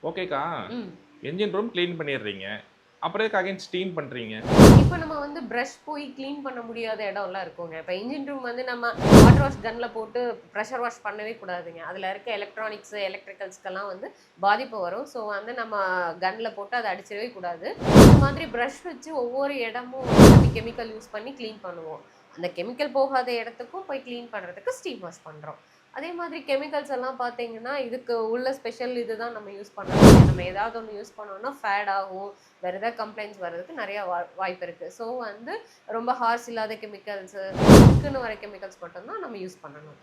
ஓகேக்கா. ம். Engine room clean பண்ணிடுறீங்க. அப்புறம் எதுக்கு அகைன் ஸ்டீம் பண்றீங்க? இப்போ நம்ம வந்து பிரஷ் போய் க்ளீன் பண்ண முடியாத இடம்லாம் இருக்குங்க. இப்போ இன்ஜின் ரூம் வந்து நம்ம வாட்டர் வாஷ் கன்ல போட்டு ப்ரெஷர் வாஷ் பண்ணவே கூடாதுங்க. அதில் இருக்க எலக்ட்ரானிக்ஸ், எலக்ட்ரிக்கல்ஸ்க்கெல்லாம் வந்து பாதிப்பு வரும். ஸோ வந்து நம்ம கன்ல போட்டு அதை அடிச்சிடவே கூடாது. இந்த மாதிரி பிரஷ் வச்சு ஒவ்வொரு இடமும் கெமிக்கல் யூஸ் பண்ணி க்ளீன் பண்ணுவோம். அந்த கெமிக்கல் போகாத இடத்துக்கும் போய் க்ளீன் பண்ணுறதுக்கு ஸ்டீம் வாஷ் பண்ணுறோம். அதே மாதிரி கெமிக்கல்ஸ் எல்லாம் பார்த்தீங்கன்னா, இதுக்கு உள்ள ஸ்பெஷல் இதுதான் நம்ம யூஸ் பண்ணணும். நம்ம ஏதாவது ஒண்ணு யூஸ் பண்ணோம்னா ஃபேட் ஆகும். வேற ஏதாவது கம்ப்ளைண்ட்ஸ் வர்றதுக்கு நிறைய வாய்ப்பு இருக்கு. ஸோ வந்து ரொம்ப ஹார்ஸ் இல்லாத கெமிக்கல்ஸ், இதுக்குன்னு வர கெமிக்கல்ஸ் மட்டும் தான் நம்ம யூஸ் பண்ணணும்.